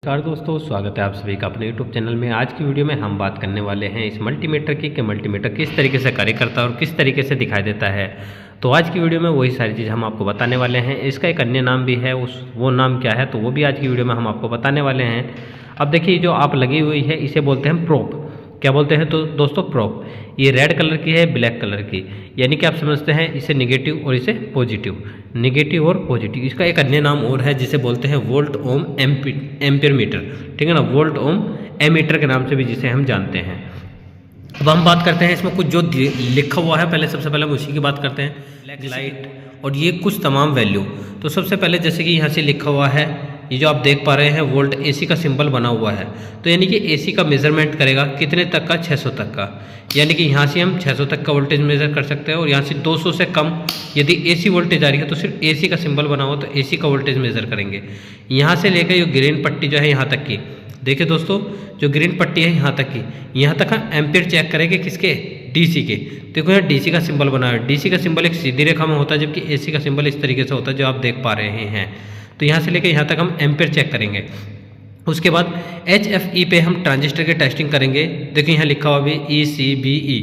नमस्कार दोस्तों, स्वागत है आप सभी का अपने YouTube चैनल में। आज की वीडियो में हम बात करने वाले हैं इस मल्टीमीटर की कि मल्टीमीटर किस तरीके से कार्य करता है और किस तरीके से दिखाई देता है। तो आज की वीडियो में वही सारी चीज़ हम आपको बताने वाले हैं। इसका एक अन्य नाम भी है, वो नाम क्या है तो वो भी आज की वीडियो में हम आपको बताने वाले हैं। अब देखिए, जो आप लगी हुई है इसे बोलते हैं प्रोब। क्या बोलते हैं तो दोस्तों प्रोब। ये रेड कलर की है, ब्लैक कलर की, यानी कि आप समझते हैं इसे निगेटिव और इसे पॉजिटिव, निगेटिव और पॉजिटिव। इसका एक अन्य नाम और है जिसे बोलते हैं वोल्ट ओम एम्पीयर मीटर, ठीक है ना, वोल्ट ओम एमीटर के नाम से भी जिसे हम जानते हैं। अब हम बात करते हैं इसमें कुछ जो लिखा हुआ है, पहले सबसे पहले हम उसी की बात करते हैं, ब्लैक लाइट और ये कुछ तमाम वैल्यू। तो सबसे पहले जैसे कि यहाँ से लिखा हुआ है, ये जो आप देख पा रहे हैं वोल्ट एसी का सिंबल बना हुआ है, तो यानी कि एसी का मेजरमेंट करेगा कितने तक का, 600 तक का। यानी कि यहाँ से हम 600 तक का वोल्टेज मेजर कर सकते हैं और यहाँ से 200 से कम यदि एसी वोल्टेज आ रही है तो सिर्फ एसी का सिंबल बना हुआ तो एसी का वोल्टेज मेजर करेंगे। यहाँ से लेकर ये ग्रीन पट्टी जो है यहाँ तक की, देखिए दोस्तों, जो ग्रीन पट्टी है यहाँ तक की, यहाँ तक हम एम्पीयर चेक करेंगे किसके, डीसी के। देखो यहाँ डीसी का सिंबल बना है, डीसी का सिंबल एक सीधी रेखा में होता है जबकि एसी का सिंबल इस तरीके से होता है जो आप देख पा रहे हैं। तो यहाँ से लेकर यहाँ तक हम एम्पीयर चेक करेंगे। उसके बाद HFE पे हम ट्रांजिस्टर की टेस्टिंग करेंगे। देखिए यहाँ लिखा हुआ भी ECBE,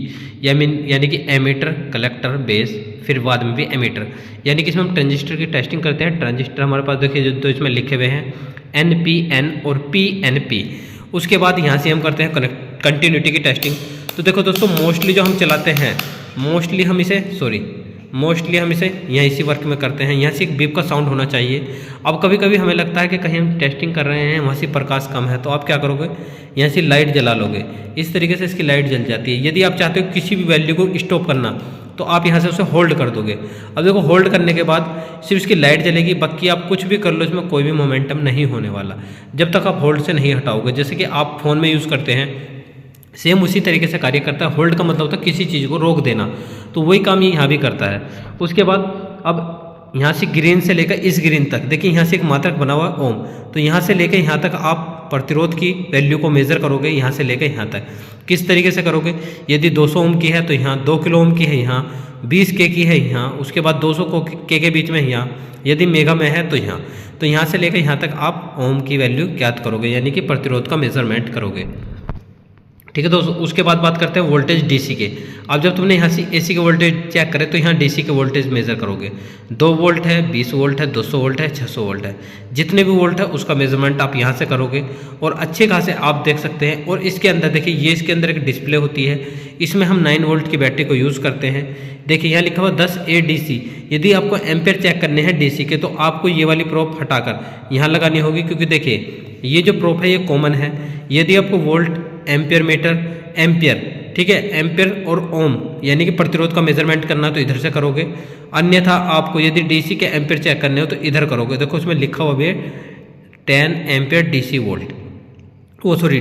यानी कि एमीटर, कलेक्टर, बेस, फिर बाद में भी एमीटर, यानी कि इसमें हम ट्रांजिस्टर की टेस्टिंग करते हैं। ट्रांजिस्टर हमारे पास देखिए जो इसमें लिखे हुए हैं NPN और PNP। उसके बाद यहाँ से हम करते हैं कंटिन्यूटी की टेस्टिंग। तो देखो दोस्तों, मोस्टली जो हम चलाते हैं, मोस्टली हम इसे यहाँ इसी वर्क में करते हैं। यहाँ से एक बीप का साउंड होना चाहिए। अब कभी कभी हमें लगता है कि कहीं हम टेस्टिंग कर रहे हैं वहाँ से प्रकाश कम है, तो आप क्या करोगे, यहाँ से लाइट जला लोगे। इस तरीके से इसकी लाइट जल जाती है। यदि आप चाहते हो किसी भी वैल्यू को स्टॉप करना तो आप यहाँ से उसे होल्ड कर दोगे। अब देखो, होल्ड करने के बाद सिर्फ इसकी लाइट जलेगी, बाकी आप कुछ भी कर लो, इसमें कोई भी मोमेंटम नहीं होने वाला जब तक आप होल्ड से नहीं हटाओगे। जैसे कि आप फ़ोन में यूज़ करते हैं, सेम उसी तरीके से कार्य करता है। होल्ड का मतलब होता है किसी चीज़ को रोक देना, तो वही काम ये यहाँ भी करता है। उसके बाद अब यहाँ से ग्रीन से लेकर इस ग्रीन तक, देखिए यहाँ से एक मात्रक बना हुआ ओम, तो यहाँ से लेकर यहाँ तक आप प्रतिरोध की वैल्यू को मेज़र करोगे। यहाँ से लेकर यहाँ तक किस तरीके से करोगे, यदि 200 ओम की है तो यहाँ 2 किलो ओम की है, यहाँ 20 के की है यहाँ, उसके बाद 200 के बीच में यहाँ, यदि मेगा में है तो यहाँ से लेकर यहाँ तक आप ओम की वैल्यू ज्ञात करोगे, यानी कि प्रतिरोध का मेजरमेंट करोगे। ठीक है दोस्तों, उसके बाद बात करते हैं वोल्टेज डीसी के। अब जब तुमने यहाँ से एसी के वोल्टेज चेक करे तो यहाँ डीसी के वोल्टेज मेजर करोगे। 2 वोल्ट है, 20 वोल्ट है, 200 वोल्ट है, 600 वोल्ट है, जितने भी वोल्ट है उसका मेजरमेंट आप यहाँ से करोगे और अच्छे खासे आप देख सकते हैं। और इसके अंदर देखिए, ये इसके अंदर एक डिस्प्ले होती है, इसमें हम 9 वोल्ट की बैटरी को यूज़ करते हैं। देखिए यहाँ लिखा हुआ 10 ADC। यदि आपको एम्पेयर चेक करने हैं डीसी के तो आपको ये वाली प्रोब हटाकर यहाँ लगानी होगी, क्योंकि देखिए ये जो प्रोब है ये कॉमन है। यदि आपको वोल्ट, एम्पियर मीटर, एम्पियर, ठीक है, एम्पियर और ओम यानी कि प्रतिरोध का मेजरमेंट करना तो इधर से करोगे, अन्यथा आपको यदि डीसी के एम्पियर चेक करने हो तो इधर करोगे। देखो उसमें लिखा हुआ भी है 10 एम्पियर डीसी वोल्ट,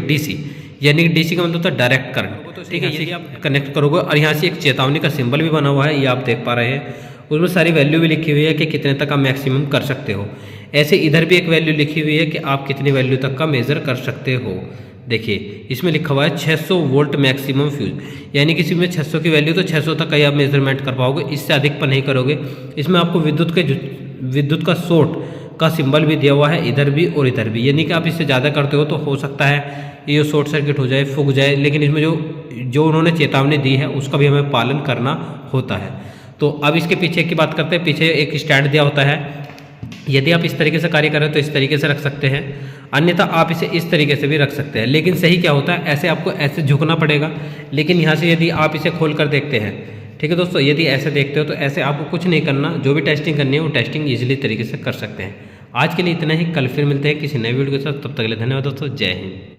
डीसी, यानी कि डीसी का मतलब होता है डायरेक्ट करंट, ठीक है। यदि आप कनेक्ट करोगे और यहाँ से एक चेतावनी का सिंबल भी बना हुआ है, ये आप देख पा रहे हैं, उसमें सारी वैल्यू भी लिखी हुई है कि कितने तक आप मैक्सिमम कर सकते हो। ऐसे इधर भी एक वैल्यू लिखी हुई है कि आप कितनी वैल्यू तक का मेजर कर सकते हो। देखिए इसमें लिखा हुआ है 600 वोल्ट मैक्सिमम फ्यूज, यानी किसी में 600 की वैल्यू तो 600 तक का ही आप मेजरमेंट कर पाओगे, इससे अधिक पर नहीं करोगे। इसमें आपको विद्युत का शॉर्ट का सिंबल भी दिया हुआ है, इधर भी और इधर भी, यानी कि आप इससे ज़्यादा करते हो तो हो सकता है ये शॉर्ट सर्किट हो जाए, फूक जाए, लेकिन इसमें जो उन्होंने चेतावनी दी है उसका भी हमें पालन करना होता है। तो अब इसके पीछे की बात करते हैं। पीछे एक स्टैंड दिया होता है, यदि आप इस तरीके से कार्य करें तो इस तरीके से रख सकते हैं, अन्यथा आप इसे इस तरीके से भी रख सकते हैं। लेकिन सही क्या होता है, ऐसे आपको ऐसे झुकना पड़ेगा, लेकिन यहाँ से यदि आप इसे खोल कर देखते हैं, ठीक है दोस्तों, यदि ऐसे देखते हो तो ऐसे आपको कुछ नहीं करना, जो भी टेस्टिंग करनी है वो टेस्टिंग ईजिली तरीके से कर सकते हैं। आज के लिए इतना ही, कल फिर मिलते हैं किसी नए वीडियो के साथ, तब तक के लिए धन्यवाद दोस्तों, जय हिंद।